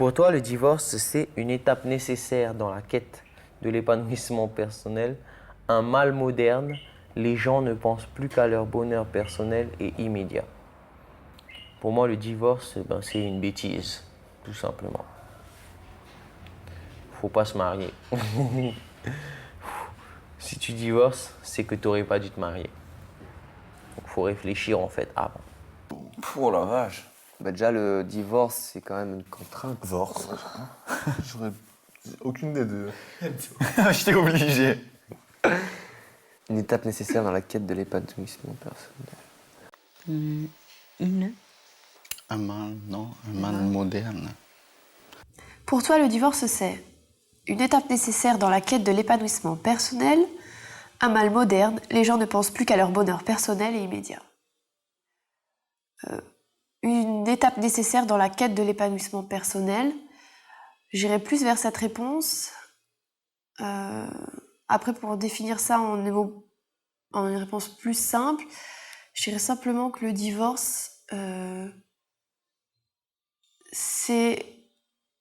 Pour toi, le divorce, c'est une étape nécessaire dans la quête de l'épanouissement personnel, un mal moderne. Les gens ne pensent plus qu'à leur bonheur personnel et immédiat. Pour moi, le divorce, c'est une bêtise, tout simplement. Faut pas se marier. Si tu divorces, c'est que tu n'aurais pas dû te marier. Donc, faut réfléchir en fait avant. Oh la vache. Bah déjà, le divorce, c'est quand même une contrainte. Divorce. J'aurais aucune des deux. J'étais obligé. Une étape nécessaire dans la quête de l'épanouissement personnel. Une. Un mal moderne. Pour toi, le divorce, c'est une étape nécessaire dans la quête de l'épanouissement personnel, un mal moderne, les gens ne pensent plus qu'à leur bonheur personnel et immédiat. Une étape nécessaire dans la quête de l'épanouissement personnel, j'irai plus vers cette réponse. Après, pour définir ça en une réponse plus simple, je dirais simplement que le divorce, c'est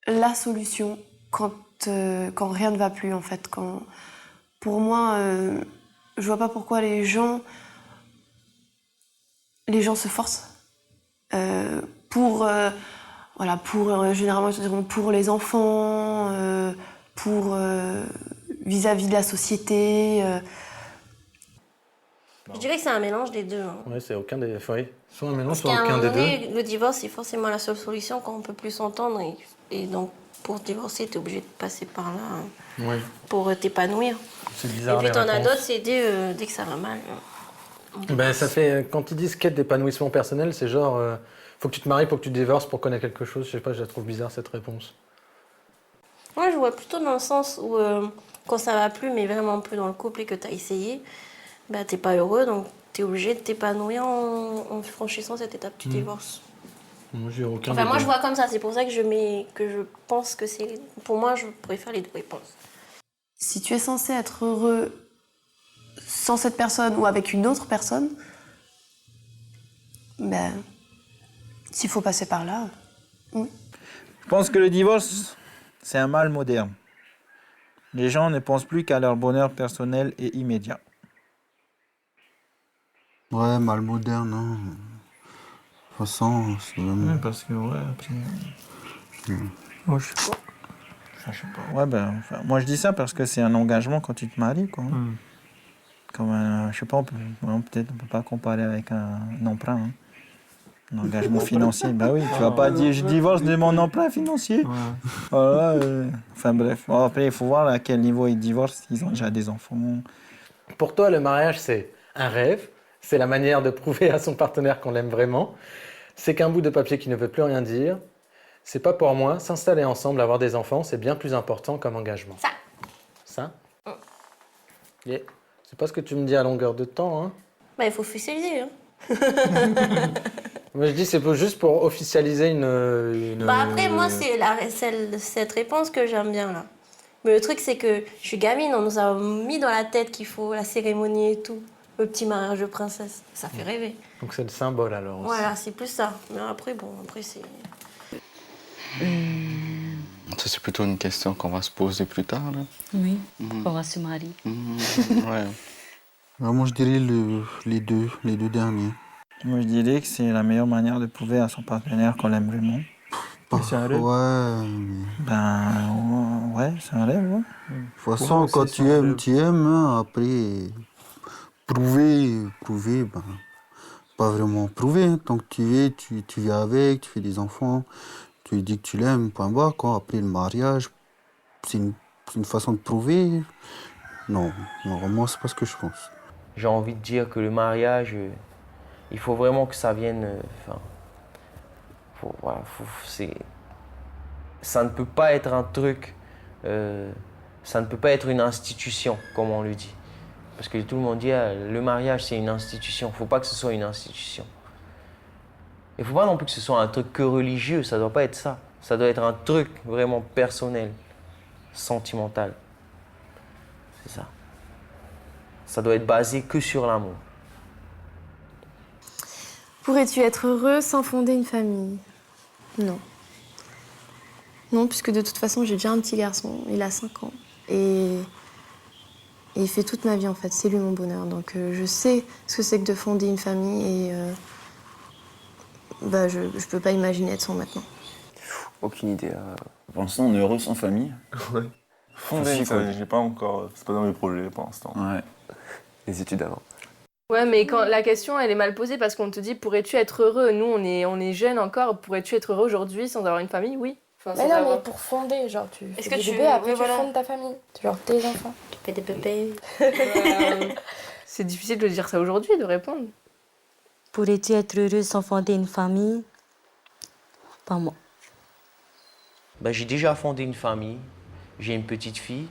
la solution quand rien ne va plus, en fait. Pour moi, je vois pas pourquoi les gens se forcent généralement, pour les enfants, vis-à-vis de la société. Je dirais que c'est un mélange des deux. Oui, c'est aucun des... Oui. Soit un mélange, Parce soit qu'à un aucun moment des donné, deux. le divorce, c'est forcément la seule solution quand on peut plus s'entendre. Et donc, pour divorcer, t'es obligé de passer par là Oui. pour t'épanouir. C'est Et bizarre. puis, les t'en as réponses. d'autres, c'est dès que ça va mal. Ben, ça fait, quand ils disent quête d'épanouissement personnel, c'est genre, faut que tu te maries, faut que tu te divorces pour connaître quelque chose. Je sais pas, je la trouve bizarre cette réponse. Moi, je vois plutôt dans le sens où, quand ça va plus, mais vraiment plus dans le couple et que t'as essayé, bah, t'es pas heureux, donc t'es obligé de t'épanouir en franchissant cette étape du divorce. Moi, j'ai aucun Enfin, des moi, deux. je vois comme ça. C'est pour ça que je pense que c'est... Pour moi, je préfère les deux réponses. Si tu es censé être heureux sans cette personne ou avec une autre personne, ben, s'il faut passer par là, oui. Je pense que le divorce, c'est un mal moderne. Les gens ne pensent plus qu'à leur bonheur personnel et immédiat. Ouais, mal moderne, hein. De toute façon, c'est vraiment... Ouais, parce que, ouais, après... Moi, je sais pas. Je sais pas. Ouais, enfin, moi, je dis ça parce que c'est un engagement quand tu te maries, quoi. Comme un, je sais pas, peut-être on peut pas comparer avec un emprunt. Hein. Un engagement financier. Bah oui, tu vas pas dire je divorce de mon emprunt financier. Voilà, enfin bref. Bon, après, il faut voir à quel niveau ils divorcent, s'ils ont déjà des enfants. Pour toi, le mariage, c'est un rêve. C'est la manière de prouver à son partenaire qu'on l'aime vraiment. C'est qu'un bout de papier qui ne veut plus rien dire. C'est pas pour moi. S'installer ensemble, avoir des enfants, c'est bien plus important comme engagement. Ça. Ça Yeah. C'est pas ce que tu me dis à longueur de temps, hein. Bah, il faut officialiser, hein. Moi, je dis c'est juste pour officialiser une... Bah, après, moi, c'est cette réponse que j'aime bien, là. Mais le truc, c'est que je suis gamine, on nous a mis dans la tête qu'il faut la cérémonie et tout. Le petit mariage de princesse. Ça fait rêver. Donc c'est le symbole, alors, aussi. Voilà, c'est plus ça. Mais après, c'est... Ça, c'est plutôt une question qu'on va se poser plus tard, là. Oui, on va se marier. Ouais. Moi, je dirais les deux derniers. Moi, je dirais que c'est la meilleure manière de prouver à son partenaire qu'on l'aime vraiment. C'est un rêve. Ouais, Ben, ouais, c'est un rêve, ouais. de toute façon, quand tu aimes, tu aimes. Hein. Après, prouver, ben, pas vraiment prouver. Hein. Tant que tu es, tu vis avec, tu fais des enfants, tu lui dis que tu l'aimes, point barre. Quoi. Après, le mariage, c'est une façon de prouver. Non, moi, c'est pas ce que je pense. J'ai envie de dire que le mariage, il faut vraiment que ça vienne... ça ne peut pas être un truc... ça ne peut pas être une institution, comme on le dit. Parce que tout le monde dit, le mariage, c'est une institution. Il ne faut pas que ce soit une institution. Il ne faut pas non plus que ce soit un truc que religieux, ça ne doit pas être ça. Ça doit être un truc vraiment personnel, sentimental. C'est ça. Ça doit être basé que sur l'amour. Pourrais-tu être heureux sans fonder une famille? Non. Non, puisque de toute façon, j'ai déjà un petit garçon. Il a 5 ans. Et il fait toute ma vie, en fait. C'est lui mon bonheur. Donc je sais ce que c'est que de fonder une famille. Et je peux pas imaginer être sans maintenant. Aucune idée. Pour l'instant, on est heureux sans famille. Ouais. Fonder une famille, j'ai pas encore. C'est pas dans mes projets pour l'instant. Ouais. Les études avant. Ouais, mais quand la question, elle est mal posée parce qu'on te dit, pourrais-tu être heureux? Nous, on est jeunes encore. Pourrais-tu être heureux aujourd'hui sans avoir une famille? Oui. Enfin, mais non, mais pour fonder, genre, tu fais des bébés, après tu fondes ta famille. Genre, tes enfants. Tu fais des bébés. C'est difficile de dire ça aujourd'hui, de répondre. Pourrais-tu être heureux sans fonder une famille? Pas moi. Ben, j'ai déjà fondé une famille. J'ai une petite fille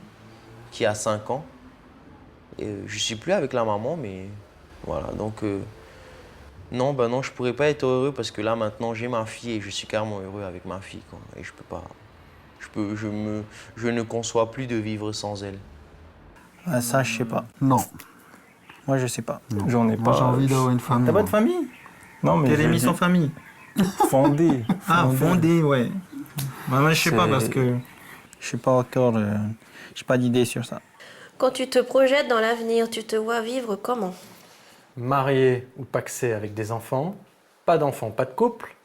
qui a 5 ans. Et, je suis plus avec la maman, mais voilà. Donc, non, je pourrais pas être heureux parce que là, maintenant, j'ai ma fille et je suis carrément heureux avec ma fille, quoi. Et je peux pas. Je ne conçois plus de vivre sans elle. Ah, ça, je sais pas. Non. Moi, je sais pas. J'en ai Moi, pas. j'ai envie d'avoir une famille. T'as pas moi. de famille? Non, mais. T'es mis sans famille? Fonder. Ah, fondé, ouais. Moi, je sais pas C'est- parce que je sais pas encore. J'ai pas d'idée sur ça. Quand tu te projettes dans l'avenir, tu te vois vivre comment? Marié ou pacsé avec des enfants, pas d'enfants, pas de couple.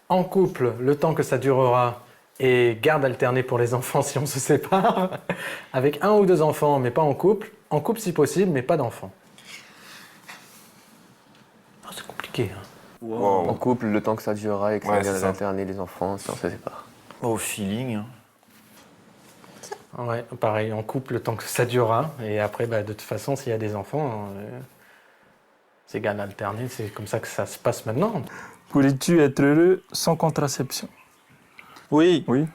En couple, le temps que ça durera, et garde alternée pour les enfants si on se sépare. Avec 1 ou 2 enfants, mais pas en couple. En couple si possible, mais pas d'enfants. Oh, c'est compliqué. Hein. Wow. En couple, le temps que ça durera et que Ouais, ça c'est garde ça. alterner les enfants si on se sépare. Au feeling. Hein. Ouais, pareil, en couple, le temps que ça durera. Et après, de toute façon, s'il y a des enfants, c'est garde alternée. C'est comme ça que ça se passe maintenant. Pourrais-tu être heureux sans contraception? Oui. Oui.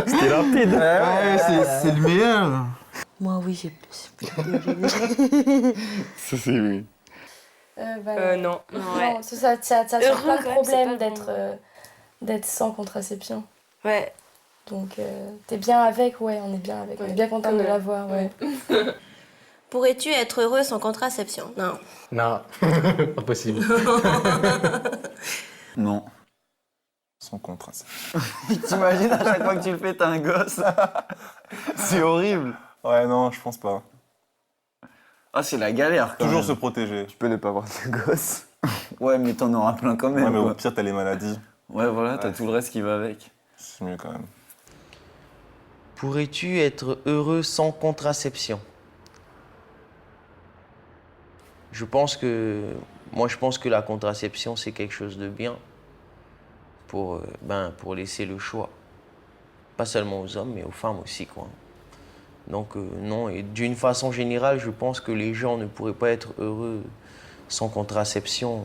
C'était rapide. Ouais, c'est le meilleur. Moi, oui, j'ai Ça, c'est oui. Non. Non, ça sort Heureux, pas de quand même, problème c'est pas d'être sans contraception. Ouais. Donc, t'es bien avec, ouais, on est bien avec. On est bien content de l'avoir, ouais. Pourrais-tu être heureux sans contraception? Non. Non, pas possible. Non. Sans contraception. T'imagines à chaque fois que tu le fais, t'as un gosse. C'est horrible. Ouais, non, je pense pas. Ah, c'est la galère. Quand Toujours même. se protéger. Tu peux ne pas avoir de gosse. Ouais, mais t'en auras plein quand même. Ouais, mais au quoi. pire, t'as les maladies. Ouais, voilà, t'as tout le reste qui va avec. C'est mieux quand même. Pourrais-tu être heureux sans contraception? Je pense que la contraception, c'est quelque chose de bien pour laisser le choix. Pas seulement aux hommes, mais aux femmes aussi, quoi. Donc non, et d'une façon générale, je pense que les gens ne pourraient pas être heureux sans contraception